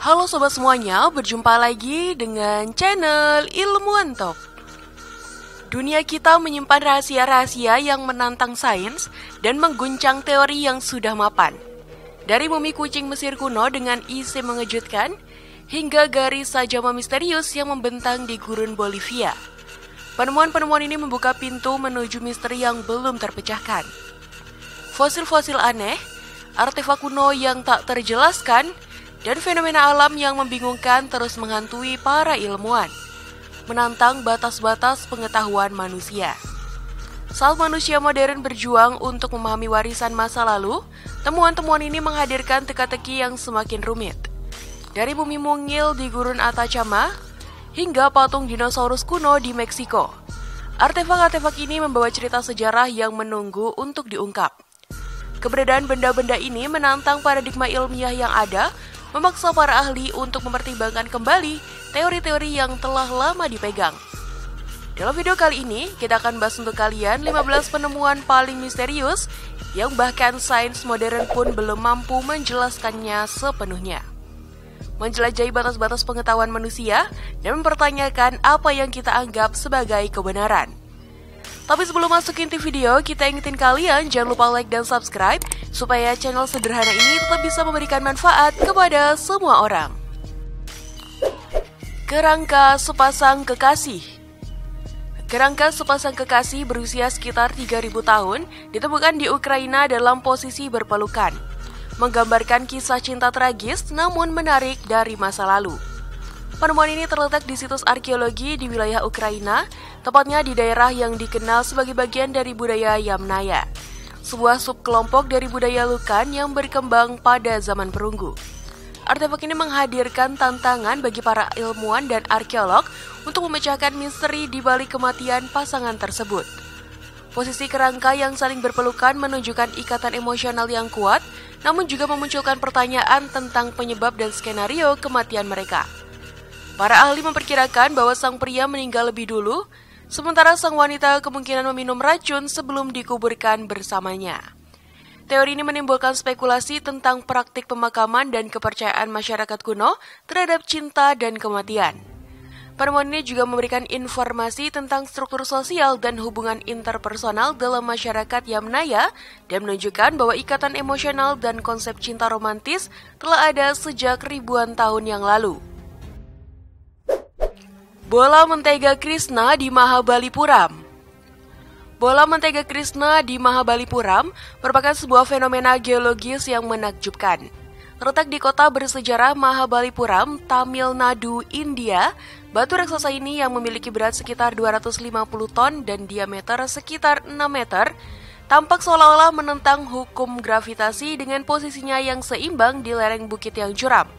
Halo sobat semuanya, berjumpa lagi dengan channel Ilmuwan Top. Dunia kita menyimpan rahasia-rahasia yang menantang sains dan mengguncang teori yang sudah mapan. Dari mumi kucing Mesir kuno dengan isi mengejutkan, hingga garis sajama misterius yang membentang di gurun Bolivia. Penemuan-penemuan ini membuka pintu menuju misteri yang belum terpecahkan. Fosil-fosil aneh, artefak kuno yang tak terjelaskan, dan fenomena alam yang membingungkan terus menghantui para ilmuwan, menantang batas-batas pengetahuan manusia. Saat manusia modern berjuang untuk memahami warisan masa lalu, temuan-temuan ini menghadirkan teka-teki yang semakin rumit. Dari bumi mungil di gurun Atacama, hingga patung dinosaurus kuno di Meksiko, artefak-artefak ini membawa cerita sejarah yang menunggu untuk diungkap. Keberadaan benda-benda ini menantang paradigma ilmiah yang ada, memaksa para ahli untuk mempertimbangkan kembali teori-teori yang telah lama dipegang. Dalam video kali ini, kita akan bahas untuk kalian 15 penemuan paling misterius yang bahkan sains modern pun belum mampu menjelaskannya sepenuhnya. Menjelajahi batas-batas pengetahuan manusia dan mempertanyakan apa yang kita anggap sebagai kebenaran. Tapi sebelum masuk inti video, kita ingetin kalian jangan lupa like dan subscribe supaya channel sederhana ini tetap bisa memberikan manfaat kepada semua orang. Kerangka sepasang kekasih. Kerangka sepasang kekasih berusia sekitar 3.000 tahun ditemukan di Ukraina dalam posisi berpelukan, menggambarkan kisah cinta tragis namun menarik dari masa lalu. Penemuan ini terletak di situs arkeologi di wilayah Ukraina, tepatnya di daerah yang dikenal sebagai bagian dari budaya Yamnaya, sebuah subkelompok dari budaya Lukan yang berkembang pada zaman perunggu. Artefak ini menghadirkan tantangan bagi para ilmuwan dan arkeolog untuk memecahkan misteri di balik kematian pasangan tersebut. Posisi kerangka yang saling berpelukan menunjukkan ikatan emosional yang kuat, namun juga memunculkan pertanyaan tentang penyebab dan skenario kematian mereka. Para ahli memperkirakan bahwa sang pria meninggal lebih dulu, sementara sang wanita kemungkinan meminum racun sebelum dikuburkan bersamanya. Teori ini menimbulkan spekulasi tentang praktik pemakaman dan kepercayaan masyarakat kuno terhadap cinta dan kematian. Penemuan ini juga memberikan informasi tentang struktur sosial dan hubungan interpersonal dalam masyarakat Yamnaya dan menunjukkan bahwa ikatan emosional dan konsep cinta romantis telah ada sejak ribuan tahun yang lalu. Bola mentega Krishna di Mahabalipuram. Bola mentega Krishna di Mahabalipuram merupakan sebuah fenomena geologis yang menakjubkan. Terletak di kota bersejarah Mahabalipuram, Tamil Nadu, India, batu raksasa ini yang memiliki berat sekitar 250 ton dan diameter sekitar 6 meter, tampak seolah-olah menentang hukum gravitasi dengan posisinya yang seimbang di lereng bukit yang curam.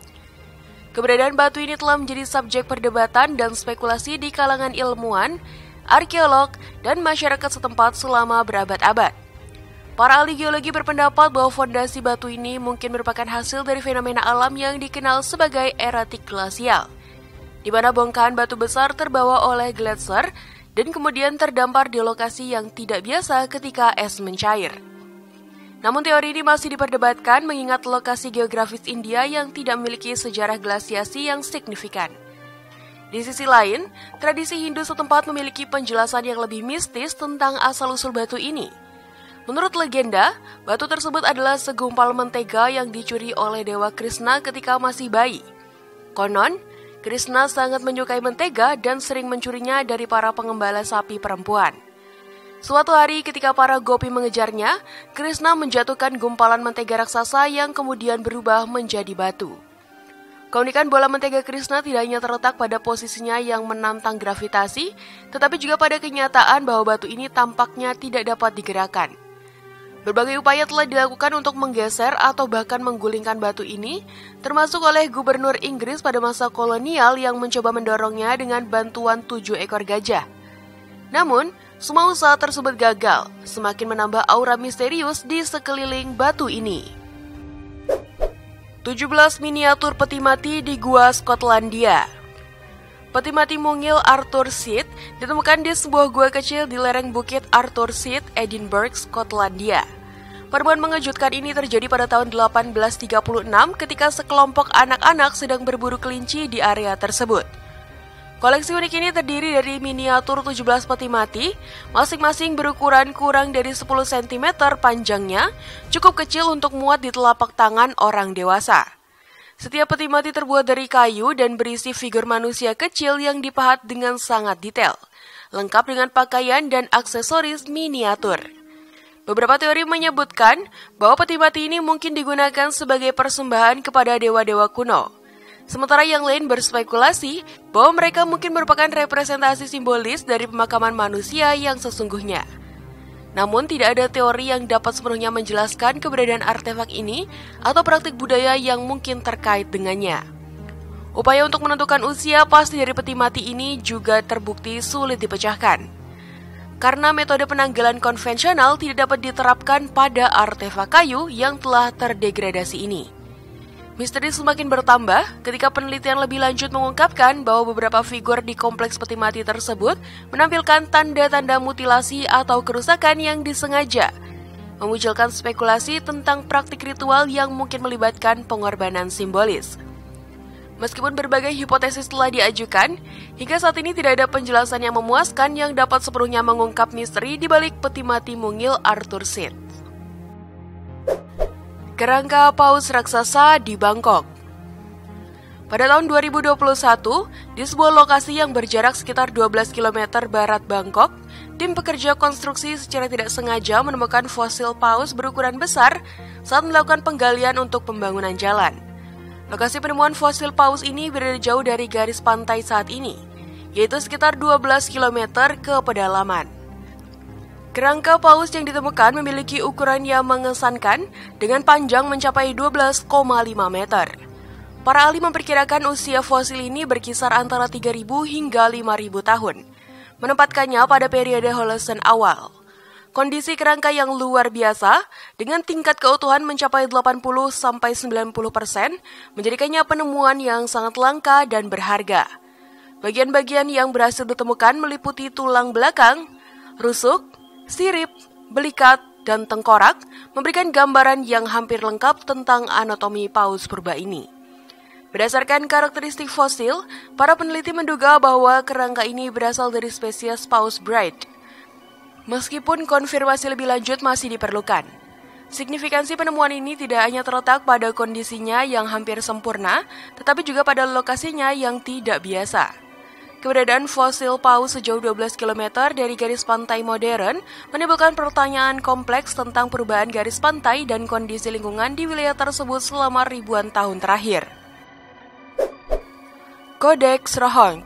Keberadaan batu ini telah menjadi subjek perdebatan dan spekulasi di kalangan ilmuwan, arkeolog, dan masyarakat setempat selama berabad-abad. Para ahli geologi berpendapat bahwa fondasi batu ini mungkin merupakan hasil dari fenomena alam yang dikenal sebagai eratik glasial, di mana bongkahan batu besar terbawa oleh gletser dan kemudian terdampar di lokasi yang tidak biasa ketika es mencair. Namun teori ini masih diperdebatkan mengingat lokasi geografis India yang tidak memiliki sejarah glasiasi yang signifikan. Di sisi lain, tradisi Hindu setempat memiliki penjelasan yang lebih mistis tentang asal-usul batu ini. Menurut legenda, batu tersebut adalah segumpal mentega yang dicuri oleh Dewa Krishna ketika masih bayi. Konon, Krishna sangat menyukai mentega dan sering mencurinya dari para pengembala sapi perempuan. Suatu hari ketika para gopi mengejarnya, Krishna menjatuhkan gumpalan mentega raksasa yang kemudian berubah menjadi batu. Keunikan bola mentega Krishna tidak hanya terletak pada posisinya yang menantang gravitasi, tetapi juga pada kenyataan bahwa batu ini tampaknya tidak dapat digerakkan. Berbagai upaya telah dilakukan untuk menggeser atau bahkan menggulingkan batu ini, termasuk oleh gubernur Inggris pada masa kolonial yang mencoba mendorongnya dengan bantuan 7 ekor gajah. Namun, semua usaha tersebut gagal, semakin menambah aura misterius di sekeliling batu ini. 17 miniatur peti mati di Gua Skotlandia. Peti mati mungil Arthur Seat ditemukan di sebuah gua kecil di lereng bukit Arthur Seat, Edinburgh, Skotlandia. Penemuan mengejutkan ini terjadi pada tahun 1836 ketika sekelompok anak-anak sedang berburu kelinci di area tersebut. Koleksi unik ini terdiri dari miniatur 17 peti mati, masing-masing berukuran kurang dari 10 cm panjangnya, cukup kecil untuk muat di telapak tangan orang dewasa. Setiap peti mati terbuat dari kayu dan berisi figur manusia kecil yang dipahat dengan sangat detail, lengkap dengan pakaian dan aksesoris miniatur. Beberapa teori menyebutkan bahwa peti mati ini mungkin digunakan sebagai persembahan kepada dewa-dewa kuno. Sementara yang lain berspekulasi bahwa mereka mungkin merupakan representasi simbolis dari pemakaman manusia yang sesungguhnya. Namun tidak ada teori yang dapat sepenuhnya menjelaskan keberadaan artefak ini atau praktik budaya yang mungkin terkait dengannya. Upaya untuk menentukan usia pasti dari peti mati ini juga terbukti sulit dipecahkan, karena metode penanggalan konvensional tidak dapat diterapkan pada artefak kayu yang telah terdegradasi ini. Misteri semakin bertambah ketika penelitian lebih lanjut mengungkapkan bahwa beberapa figur di kompleks peti mati tersebut menampilkan tanda-tanda mutilasi atau kerusakan yang disengaja, memunculkan spekulasi tentang praktik ritual yang mungkin melibatkan pengorbanan simbolis. Meskipun berbagai hipotesis telah diajukan, hingga saat ini tidak ada penjelasan yang memuaskan yang dapat sepenuhnya mengungkap misteri di balik peti mati mungil Arthur Seat. Kerangka paus raksasa di Bangkok. Pada tahun 2021, di sebuah lokasi yang berjarak sekitar 12 km barat Bangkok, tim pekerja konstruksi secara tidak sengaja menemukan fosil paus berukuran besar saat melakukan penggalian untuk pembangunan jalan. Lokasi penemuan fosil paus ini berada jauh dari garis pantai saat ini, yaitu sekitar 12 km ke pedalaman. Kerangka paus yang ditemukan memiliki ukuran yang mengesankan dengan panjang mencapai 12,5 meter. Para ahli memperkirakan usia fosil ini berkisar antara 3.000 hingga 5.000 tahun, menempatkannya pada periode Holocene awal. Kondisi kerangka yang luar biasa dengan tingkat keutuhan mencapai 80-90% menjadikannya penemuan yang sangat langka dan berharga. Bagian-bagian yang berhasil ditemukan meliputi tulang belakang, rusuk, sirip, belikat, dan tengkorak, memberikan gambaran yang hampir lengkap tentang anatomi paus purba ini. Berdasarkan karakteristik fosil, para peneliti menduga bahwa kerangka ini berasal dari spesies Paus Bright. Meskipun konfirmasi lebih lanjut masih diperlukan, signifikansi penemuan ini tidak hanya terletak pada kondisinya yang hampir sempurna, tetapi juga pada lokasinya yang tidak biasa. Keberadaan fosil paus sejauh 12 km dari garis pantai modern menimbulkan pertanyaan kompleks tentang perubahan garis pantai dan kondisi lingkungan di wilayah tersebut selama ribuan tahun terakhir. Codex Rohonk.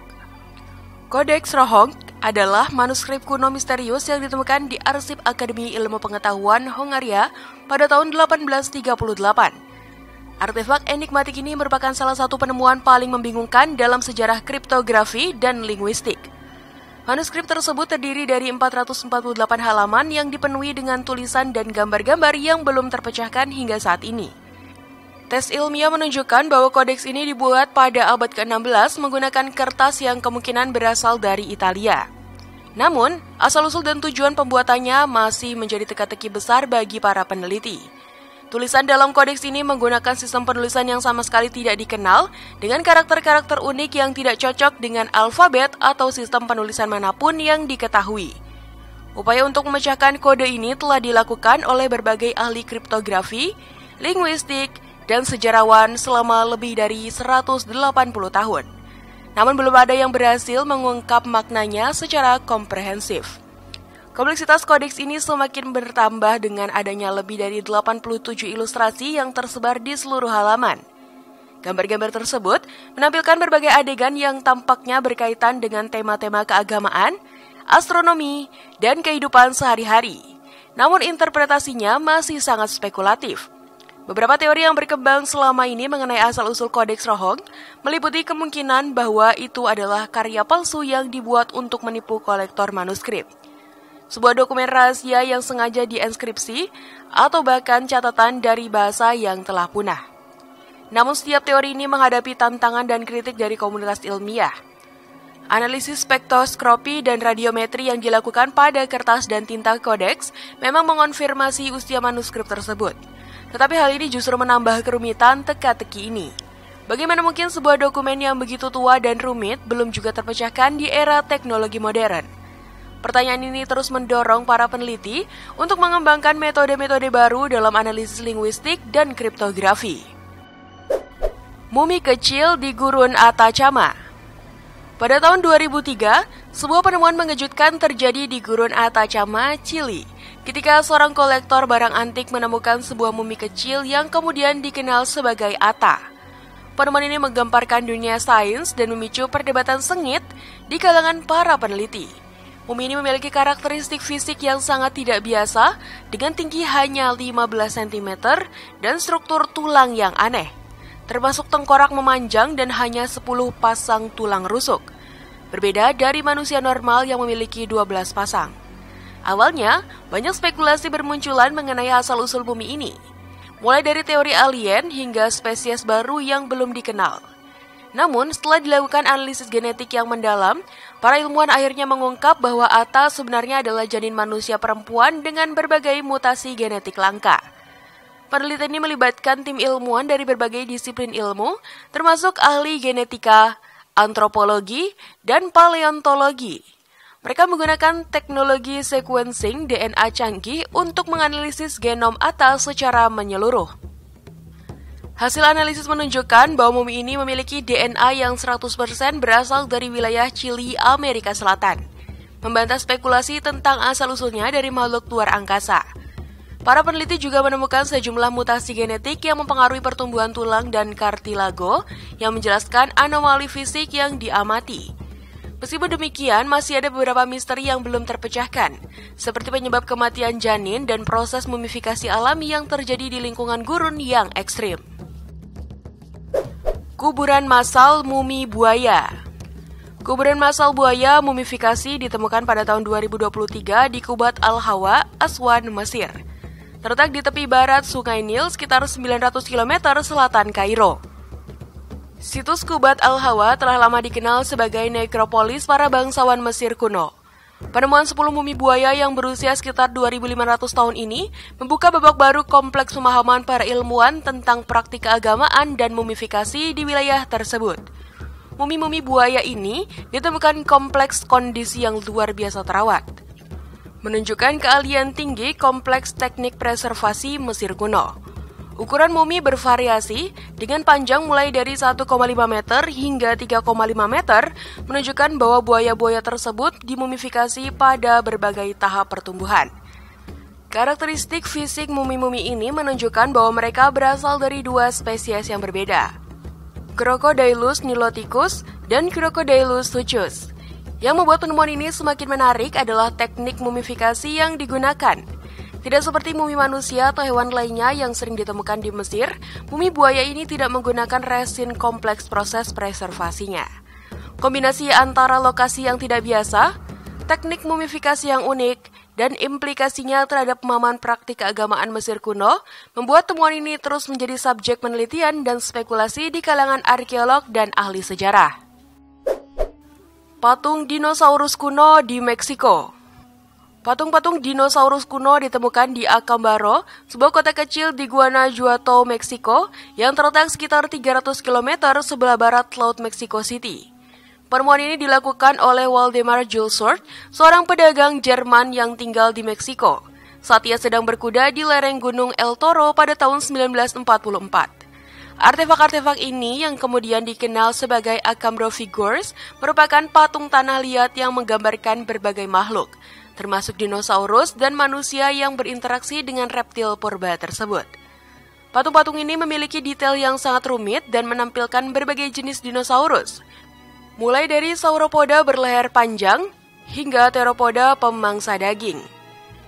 Codex Rohonk adalah manuskrip kuno misterius yang ditemukan di Arsip Akademi Ilmu Pengetahuan Hongaria pada tahun 1838. Artefak enigmatik ini merupakan salah satu penemuan paling membingungkan dalam sejarah kriptografi dan linguistik. Manuskrip tersebut terdiri dari 448 halaman yang dipenuhi dengan tulisan dan gambar-gambar yang belum terpecahkan hingga saat ini. Tes ilmiah menunjukkan bahwa kodeks ini dibuat pada abad ke-16 menggunakan kertas yang kemungkinan berasal dari Italia. Namun, asal-usul dan tujuan pembuatannya masih menjadi teka-teki besar bagi para peneliti. Tulisan dalam kodeks ini menggunakan sistem penulisan yang sama sekali tidak dikenal, dengan karakter-karakter unik yang tidak cocok dengan alfabet atau sistem penulisan manapun yang diketahui. Upaya untuk memecahkan kode ini telah dilakukan oleh berbagai ahli kriptografi, linguistik, dan sejarawan selama lebih dari 180 tahun. Namun belum ada yang berhasil mengungkap maknanya secara komprehensif. Kompleksitas kodeks ini semakin bertambah dengan adanya lebih dari 87 ilustrasi yang tersebar di seluruh halaman. Gambar-gambar tersebut menampilkan berbagai adegan yang tampaknya berkaitan dengan tema-tema keagamaan, astronomi, dan kehidupan sehari-hari. Namun interpretasinya masih sangat spekulatif. Beberapa teori yang berkembang selama ini mengenai asal-usul kodeks Rohonk meliputi kemungkinan bahwa itu adalah karya palsu yang dibuat untuk menipu kolektor manuskrip, sebuah dokumen rahasia yang sengaja dienskripsi, atau bahkan catatan dari bahasa yang telah punah. Namun setiap teori ini menghadapi tantangan dan kritik dari komunitas ilmiah. Analisis spektroskopi dan radiometri yang dilakukan pada kertas dan tinta kodeks memang mengonfirmasi usia manuskrip tersebut. Tetapi hal ini justru menambah kerumitan teka-teki ini. Bagaimana mungkin sebuah dokumen yang begitu tua dan rumit belum juga terpecahkan di era teknologi modern? Pertanyaan ini terus mendorong para peneliti untuk mengembangkan metode-metode baru dalam analisis linguistik dan kriptografi. Mumi kecil di Gurun Atacama. Pada tahun 2003, sebuah penemuan mengejutkan terjadi di Gurun Atacama, Chili, ketika seorang kolektor barang antik menemukan sebuah mumi kecil yang kemudian dikenal sebagai Ata. Penemuan ini menggemparkan dunia sains dan memicu perdebatan sengit di kalangan para peneliti. Mumi ini memiliki karakteristik fisik yang sangat tidak biasa, dengan tinggi hanya 15 cm dan struktur tulang yang aneh, termasuk tengkorak memanjang dan hanya 10 pasang tulang rusuk. Berbeda dari manusia normal yang memiliki 12 pasang. Awalnya, banyak spekulasi bermunculan mengenai asal-usul bumi ini, mulai dari teori alien hingga spesies baru yang belum dikenal. Namun, setelah dilakukan analisis genetik yang mendalam, para ilmuwan akhirnya mengungkap bahwa Ata sebenarnya adalah janin manusia perempuan dengan berbagai mutasi genetik langka. Penelitian ini melibatkan tim ilmuwan dari berbagai disiplin ilmu, termasuk ahli genetika, antropologi, dan paleontologi. Mereka menggunakan teknologi sequencing DNA canggih untuk menganalisis genom Ata secara menyeluruh. Hasil analisis menunjukkan bahwa mumi ini memiliki DNA yang 100% berasal dari wilayah Chili, Amerika Selatan, membantah spekulasi tentang asal-usulnya dari makhluk luar angkasa. Para peneliti juga menemukan sejumlah mutasi genetik yang mempengaruhi pertumbuhan tulang dan kartilago yang menjelaskan anomali fisik yang diamati. Meskipun demikian, masih ada beberapa misteri yang belum terpecahkan, seperti penyebab kematian janin dan proses mumifikasi alami yang terjadi di lingkungan gurun yang ekstrim. Kuburan massal mumi buaya. Kuburan massal buaya mumifikasi ditemukan pada tahun 2023 di Kubat Al-Hawa, Aswan, Mesir. Terletak di tepi barat Sungai Nil sekitar 900 km selatan Kairo. Situs Kubat Al-Hawa telah lama dikenal sebagai nekropolis para bangsawan Mesir kuno. Penemuan 10 mumi buaya yang berusia sekitar 2.500 tahun ini membuka babak baru kompleks pemahaman para ilmuwan tentang praktik keagamaan dan mumifikasi di wilayah tersebut. Mumi-mumi buaya ini ditemukan kompleks kondisi yang luar biasa terawat, menunjukkan keahlian tinggi kompleks teknik preservasi Mesir kuno. Ukuran mumi bervariasi dengan panjang mulai dari 1,5 meter hingga 3,5 meter, menunjukkan bahwa buaya-buaya tersebut dimumifikasi pada berbagai tahap pertumbuhan. Karakteristik fisik mumi-mumi ini menunjukkan bahwa mereka berasal dari dua spesies yang berbeda, Crocodylus niloticus dan Crocodylus suchus. Yang membuat penemuan ini semakin menarik adalah teknik mumifikasi yang digunakan. Tidak seperti mumi manusia atau hewan lainnya yang sering ditemukan di Mesir, mumi buaya ini tidak menggunakan resin kompleks proses preservasinya. Kombinasi antara lokasi yang tidak biasa, teknik mumifikasi yang unik, dan implikasinya terhadap pemahaman praktik keagamaan Mesir kuno membuat temuan ini terus menjadi subjek penelitian dan spekulasi di kalangan arkeolog dan ahli sejarah. Patung dinosaurus kuno di Meksiko. Patung-patung dinosaurus kuno ditemukan di Acambaro, sebuah kota kecil di Guanajuato, Meksiko, yang terletak sekitar 300 km sebelah barat Laut Mexico City. Penemuan ini dilakukan oleh Waldemar Julsort, seorang pedagang Jerman yang tinggal di Meksiko, saat ia sedang berkuda di lereng Gunung El Toro pada tahun 1944. Artefak-artefak ini yang kemudian dikenal sebagai Acambro Figures merupakan patung tanah liat yang menggambarkan berbagai makhluk, termasuk dinosaurus dan manusia yang berinteraksi dengan reptil purba tersebut. Patung-patung ini memiliki detail yang sangat rumit dan menampilkan berbagai jenis dinosaurus, mulai dari sauropoda berleher panjang hingga theropoda pemangsa daging.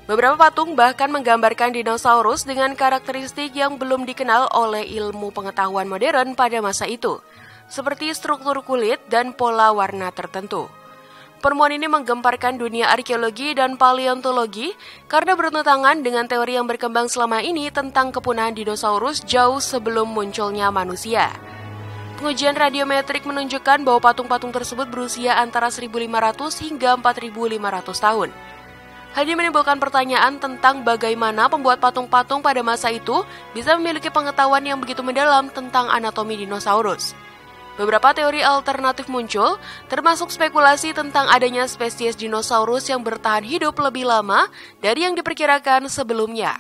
Beberapa patung bahkan menggambarkan dinosaurus dengan karakteristik yang belum dikenal oleh ilmu pengetahuan modern pada masa itu, seperti struktur kulit dan pola warna tertentu. Penemuan ini menggemparkan dunia arkeologi dan paleontologi karena bertentangan dengan teori yang berkembang selama ini tentang kepunahan dinosaurus jauh sebelum munculnya manusia. Pengujian radiometrik menunjukkan bahwa patung-patung tersebut berusia antara 1.500 hingga 4.500 tahun. Hal ini menimbulkan pertanyaan tentang bagaimana pembuat patung-patung pada masa itu bisa memiliki pengetahuan yang begitu mendalam tentang anatomi dinosaurus. Beberapa teori alternatif muncul, termasuk spekulasi tentang adanya spesies dinosaurus yang bertahan hidup lebih lama dari yang diperkirakan sebelumnya.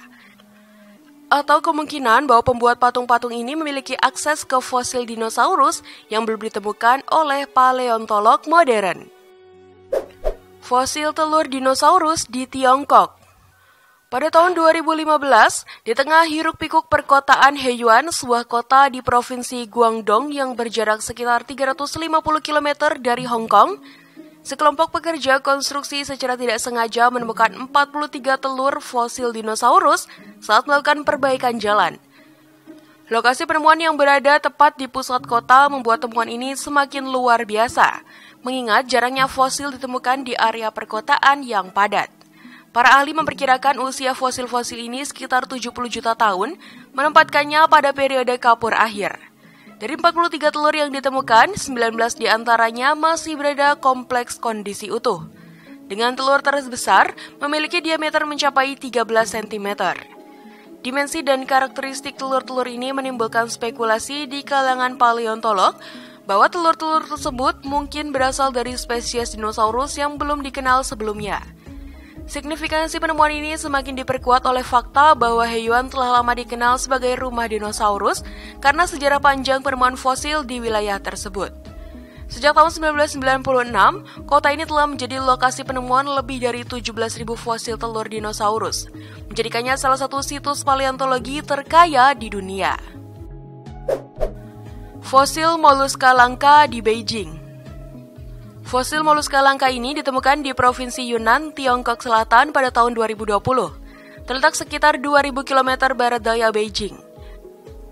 Atau kemungkinan bahwa pembuat patung-patung ini memiliki akses ke fosil dinosaurus yang belum ditemukan oleh paleontolog modern. Fosil telur dinosaurus di Tiongkok. Pada tahun 2015, di tengah hiruk-pikuk perkotaan Heiyuan, sebuah kota di provinsi Guangdong yang berjarak sekitar 350 km dari Hong Kong, sekelompok pekerja konstruksi secara tidak sengaja menemukan 43 telur fosil dinosaurus saat melakukan perbaikan jalan. Lokasi penemuan yang berada tepat di pusat kota membuat temuan ini semakin luar biasa, mengingat jarangnya fosil ditemukan di area perkotaan yang padat. Para ahli memperkirakan usia fosil-fosil ini sekitar 70 juta tahun, menempatkannya pada periode Kapur akhir. Dari 43 telur yang ditemukan, 19 diantaranya masih berada kompleks kondisi utuh. Dengan telur terbesar, memiliki diameter mencapai 13 cm. Dimensi dan karakteristik telur-telur ini menimbulkan spekulasi di kalangan paleontolog bahwa telur-telur tersebut mungkin berasal dari spesies dinosaurus yang belum dikenal sebelumnya. Signifikansi penemuan ini semakin diperkuat oleh fakta bahwa Heiyuan telah lama dikenal sebagai rumah dinosaurus karena sejarah panjang penemuan fosil di wilayah tersebut. Sejak tahun 1996, kota ini telah menjadi lokasi penemuan lebih dari 17.000 fosil telur dinosaurus, menjadikannya salah satu situs paleontologi terkaya di dunia. Fosil moluska langka di Beijing. Fosil moluska langka ini ditemukan di Provinsi Yunnan, Tiongkok Selatan pada tahun 2020, terletak sekitar 2.000 km barat daya Beijing.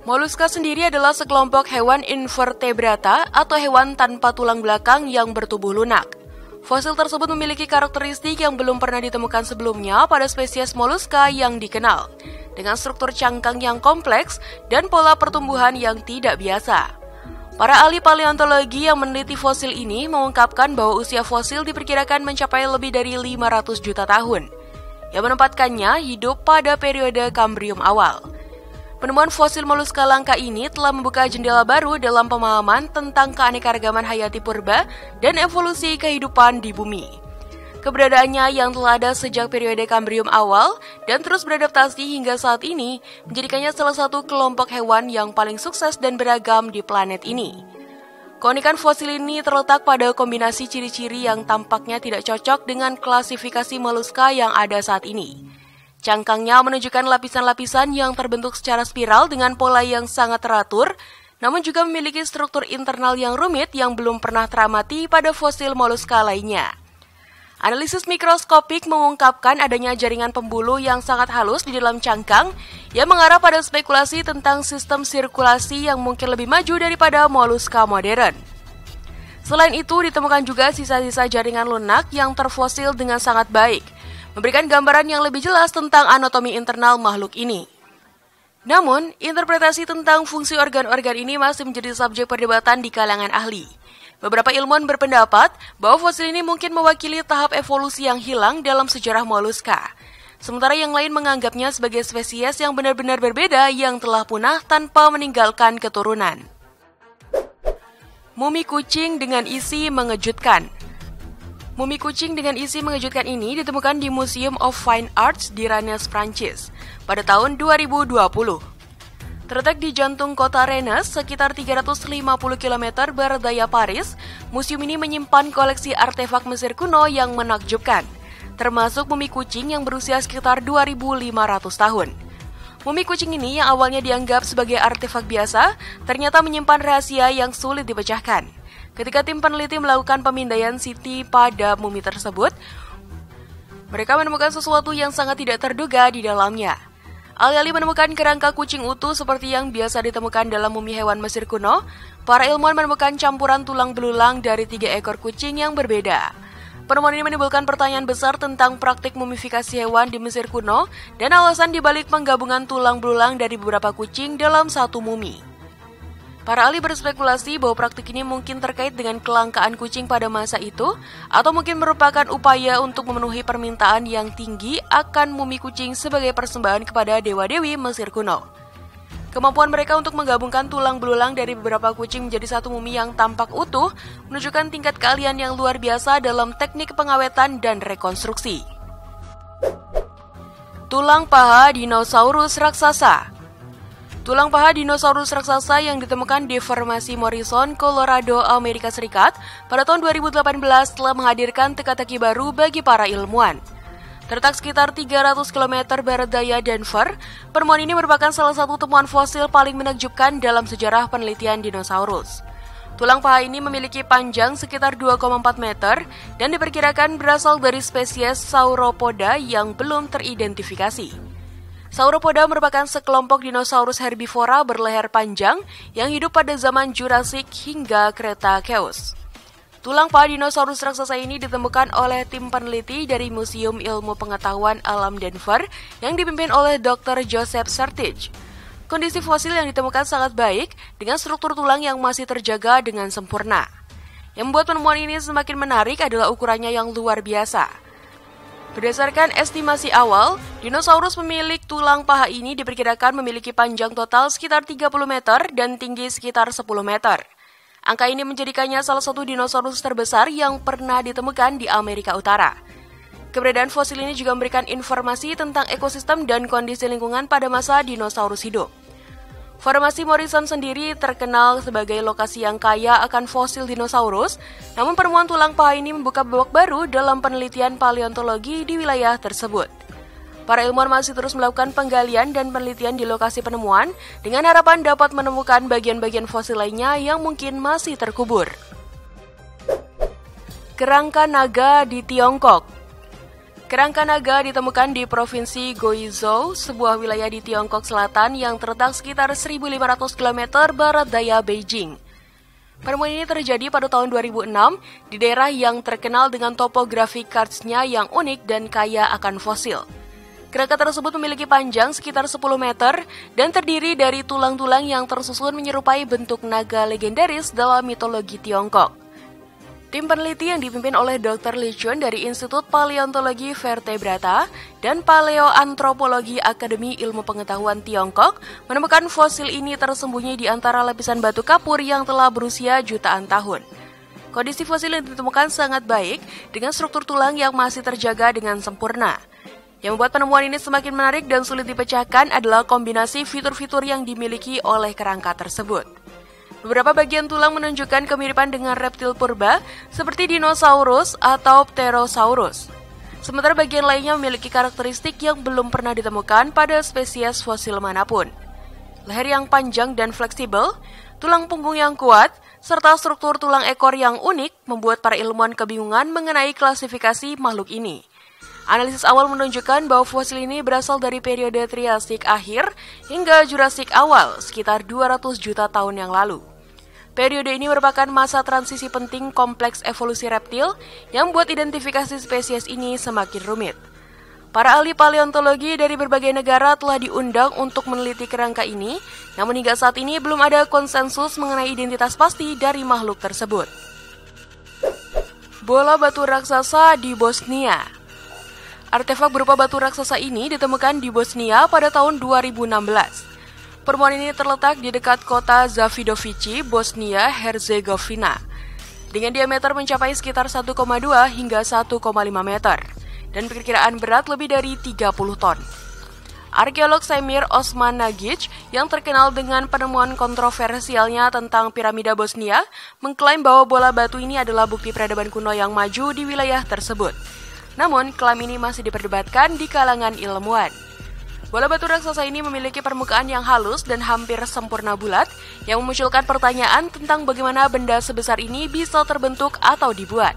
Moluska sendiri adalah sekelompok hewan invertebrata atau hewan tanpa tulang belakang yang bertubuh lunak. Fosil tersebut memiliki karakteristik yang belum pernah ditemukan sebelumnya pada spesies moluska yang dikenal, dengan struktur cangkang yang kompleks dan pola pertumbuhan yang tidak biasa. Para ahli paleontologi yang meneliti fosil ini mengungkapkan bahwa usia fosil diperkirakan mencapai lebih dari 500 juta tahun, yang menempatkannya hidup pada periode Kambrium awal. Penemuan fosil moluska langka ini telah membuka jendela baru dalam pemahaman tentang keanekaragaman hayati purba dan evolusi kehidupan di bumi. Keberadaannya yang telah ada sejak periode Kambrium awal dan terus beradaptasi hingga saat ini menjadikannya salah satu kelompok hewan yang paling sukses dan beragam di planet ini. Keunikan fosil ini terletak pada kombinasi ciri-ciri yang tampaknya tidak cocok dengan klasifikasi moluska yang ada saat ini. Cangkangnya menunjukkan lapisan-lapisan yang terbentuk secara spiral dengan pola yang sangat teratur, namun juga memiliki struktur internal yang rumit yang belum pernah teramati pada fosil moluska lainnya. Analisis mikroskopik mengungkapkan adanya jaringan pembuluh yang sangat halus di dalam cangkang yang mengarah pada spekulasi tentang sistem sirkulasi yang mungkin lebih maju daripada moluska modern. Selain itu, ditemukan juga sisa-sisa jaringan lunak yang terfosil dengan sangat baik, memberikan gambaran yang lebih jelas tentang anatomi internal makhluk ini. Namun, interpretasi tentang fungsi organ-organ ini masih menjadi subjek perdebatan di kalangan ahli. Beberapa ilmuwan berpendapat bahwa fosil ini mungkin mewakili tahap evolusi yang hilang dalam sejarah moluska. Sementara yang lain menganggapnya sebagai spesies yang benar-benar berbeda yang telah punah tanpa meninggalkan keturunan. Mumi kucing dengan isi mengejutkan. Mumi kucing dengan isi mengejutkan ini ditemukan di Museum of Fine Arts di Rennes, Prancis pada tahun 2020. Terletak di jantung kota Rennes, sekitar 350 km barat daya Paris, museum ini menyimpan koleksi artefak Mesir kuno yang menakjubkan, termasuk mumi kucing yang berusia sekitar 2.500 tahun. Mumi kucing ini yang awalnya dianggap sebagai artefak biasa, ternyata menyimpan rahasia yang sulit dipecahkan. Ketika tim peneliti melakukan pemindaian CT pada mumi tersebut, mereka menemukan sesuatu yang sangat tidak terduga di dalamnya. Alih-alih menemukan kerangka kucing utuh seperti yang biasa ditemukan dalam mumi hewan Mesir kuno, para ilmuwan menemukan campuran tulang belulang dari 3 ekor kucing yang berbeda. Penemuan ini menimbulkan pertanyaan besar tentang praktik mumifikasi hewan di Mesir kuno dan alasan dibalik penggabungan tulang belulang dari beberapa kucing dalam satu mumi. Para ahli berspekulasi bahwa praktik ini mungkin terkait dengan kelangkaan kucing pada masa itu, atau mungkin merupakan upaya untuk memenuhi permintaan yang tinggi akan mumi kucing sebagai persembahan kepada dewa-dewi Mesir kuno. Kemampuan mereka untuk menggabungkan tulang belulang dari beberapa kucing menjadi satu mumi yang tampak utuh menunjukkan tingkat keahlian yang luar biasa dalam teknik pengawetan dan rekonstruksi. Tulang paha dinosaurus raksasa. Tulang paha dinosaurus raksasa yang ditemukan di formasi Morrison, Colorado, Amerika Serikat pada tahun 2018 telah menghadirkan teka-teki baru bagi para ilmuwan. Terletak sekitar 300 km barat daya Denver, penemuan ini merupakan salah satu temuan fosil paling menakjubkan dalam sejarah penelitian dinosaurus. Tulang paha ini memiliki panjang sekitar 2,4 meter dan diperkirakan berasal dari spesies Sauropoda yang belum teridentifikasi. Sauropoda merupakan sekelompok dinosaurus herbivora berleher panjang yang hidup pada zaman Jurassic hingga Cretaceous. Tulang paha dinosaurus raksasa ini ditemukan oleh tim peneliti dari Museum Ilmu Pengetahuan Alam Denver yang dipimpin oleh Dr. Joseph Sertich. Kondisi fosil yang ditemukan sangat baik dengan struktur tulang yang masih terjaga dengan sempurna. Yang membuat penemuan ini semakin menarik adalah ukurannya yang luar biasa. Berdasarkan estimasi awal, dinosaurus pemilik tulang paha ini diperkirakan memiliki panjang total sekitar 30 meter dan tinggi sekitar 10 meter. Angka ini menjadikannya salah satu dinosaurus terbesar yang pernah ditemukan di Amerika Utara. Keberadaan fosil ini juga memberikan informasi tentang ekosistem dan kondisi lingkungan pada masa dinosaurus hidup. Formasi Morrison sendiri terkenal sebagai lokasi yang kaya akan fosil dinosaurus, namun penemuan tulang paha ini membuka babak baru dalam penelitian paleontologi di wilayah tersebut. Para ilmuwan masih terus melakukan penggalian dan penelitian di lokasi penemuan dengan harapan dapat menemukan bagian-bagian fosil lainnya yang mungkin masih terkubur. Kerangka naga di Tiongkok. Kerangka naga ditemukan di Provinsi Guizhou, sebuah wilayah di Tiongkok Selatan yang terletak sekitar 1.500 km barat daya Beijing. Penemuan ini terjadi pada tahun 2006 di daerah yang terkenal dengan topografi karstnya yang unik dan kaya akan fosil. Kerangka tersebut memiliki panjang sekitar 10 meter dan terdiri dari tulang-tulang yang tersusun menyerupai bentuk naga legendaris dalam mitologi Tiongkok. Tim peneliti yang dipimpin oleh Dr. Li Chun dari Institut Paleontologi Vertebrata dan Paleoantropologi Akademi Ilmu Pengetahuan Tiongkok menemukan fosil ini tersembunyi di antara lapisan batu kapur yang telah berusia jutaan tahun. Kondisi fosil yang ditemukan sangat baik dengan struktur tulang yang masih terjaga dengan sempurna. Yang membuat penemuan ini semakin menarik dan sulit dipecahkan adalah kombinasi fitur-fitur yang dimiliki oleh kerangka tersebut. Beberapa bagian tulang menunjukkan kemiripan dengan reptil purba seperti dinosaurus atau pterosaurus. Sementara bagian lainnya memiliki karakteristik yang belum pernah ditemukan pada spesies fosil manapun. Leher yang panjang dan fleksibel, tulang punggung yang kuat, serta struktur tulang ekor yang unik membuat para ilmuwan kebingungan mengenai klasifikasi makhluk ini. Analisis awal menunjukkan bahwa fosil ini berasal dari periode Triasik akhir hingga Jurassik awal sekitar 200 juta tahun yang lalu. Periode ini merupakan masa transisi penting kompleks evolusi reptil yang membuat identifikasi spesies ini semakin rumit. Para ahli paleontologi dari berbagai negara telah diundang untuk meneliti kerangka ini, namun hingga saat ini belum ada konsensus mengenai identitas pasti dari makhluk tersebut. Bola batu raksasa di Bosnia. Artefak berupa batu raksasa ini ditemukan di Bosnia pada tahun 2016. Penemuan ini terletak di dekat kota Zavidovici, Bosnia Herzegovina, dengan diameter mencapai sekitar 1,2 hingga 1,5 meter, dan perkiraan berat lebih dari 30 ton. Arkeolog Semir Osman Nagic, yang terkenal dengan penemuan kontroversialnya tentang piramida Bosnia, mengklaim bahwa bola batu ini adalah bukti peradaban kuno yang maju di wilayah tersebut. Namun, klaim ini masih diperdebatkan di kalangan ilmuwan. Bola batu raksasa ini memiliki permukaan yang halus dan hampir sempurna bulat, yang memunculkan pertanyaan tentang bagaimana benda sebesar ini bisa terbentuk atau dibuat.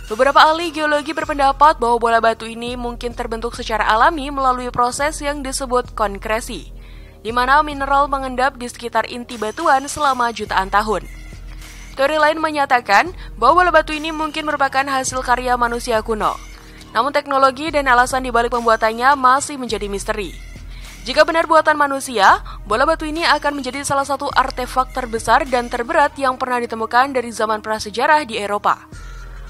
Beberapa ahli geologi berpendapat bahwa bola batu ini mungkin terbentuk secara alami melalui proses yang disebut konkresi, di mana mineral mengendap di sekitar inti batuan selama jutaan tahun. Teori lain menyatakan bahwa bola batu ini mungkin merupakan hasil karya manusia kuno. Namun teknologi dan alasan dibalik pembuatannya masih menjadi misteri. Jika benar buatan manusia, bola batu ini akan menjadi salah satu artefak terbesar dan terberat yang pernah ditemukan dari zaman prasejarah di Eropa.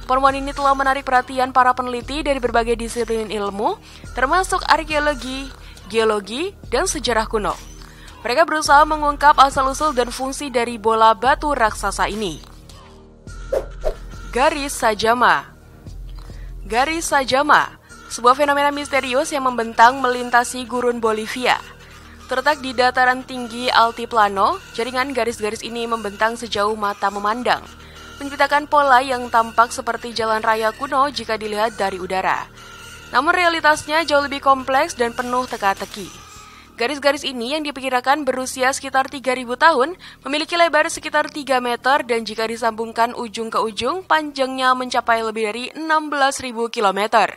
Penemuan ini telah menarik perhatian para peneliti dari berbagai disiplin ilmu, termasuk arkeologi, geologi, dan sejarah kuno. Mereka berusaha mengungkap asal-usul dan fungsi dari bola batu raksasa ini. Garis Sajama. Garis Sajama, sebuah fenomena misterius yang membentang melintasi gurun Bolivia. Terletak di dataran tinggi Altiplano, jaringan garis-garis ini membentang sejauh mata memandang, menciptakan pola yang tampak seperti jalan raya kuno jika dilihat dari udara. Namun realitasnya jauh lebih kompleks dan penuh teka-teki. Garis-garis ini yang diperkirakan berusia sekitar 3.000 tahun, memiliki lebar sekitar 3 meter dan jika disambungkan ujung ke ujung, panjangnya mencapai lebih dari 16.000 km.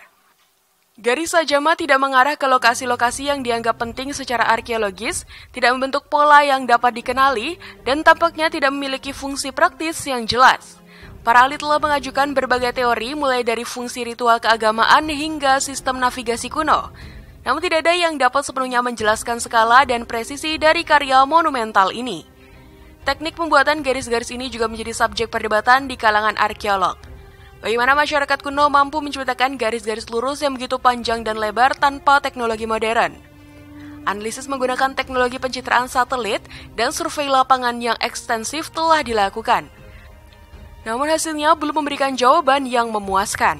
Garis Sajama tidak mengarah ke lokasi-lokasi yang dianggap penting secara arkeologis, tidak membentuk pola yang dapat dikenali, dan tampaknya tidak memiliki fungsi praktis yang jelas. Para ahli telah mengajukan berbagai teori mulai dari fungsi ritual keagamaan hingga sistem navigasi kuno. Namun tidak ada yang dapat sepenuhnya menjelaskan skala dan presisi dari karya monumental ini. Teknik pembuatan garis-garis ini juga menjadi subjek perdebatan di kalangan arkeolog. Bagaimana masyarakat kuno mampu menciptakan garis-garis lurus yang begitu panjang dan lebar tanpa teknologi modern? Analisis menggunakan teknologi pencitraan satelit dan survei lapangan yang ekstensif telah dilakukan. Namun hasilnya belum memberikan jawaban yang memuaskan.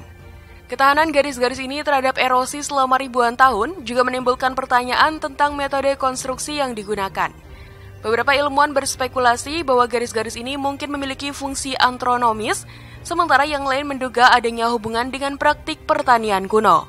Ketahanan garis-garis ini terhadap erosi selama ribuan tahun juga menimbulkan pertanyaan tentang metode konstruksi yang digunakan. Beberapa ilmuwan berspekulasi bahwa garis-garis ini mungkin memiliki fungsi astronomis, sementara yang lain menduga adanya hubungan dengan praktik pertanian kuno.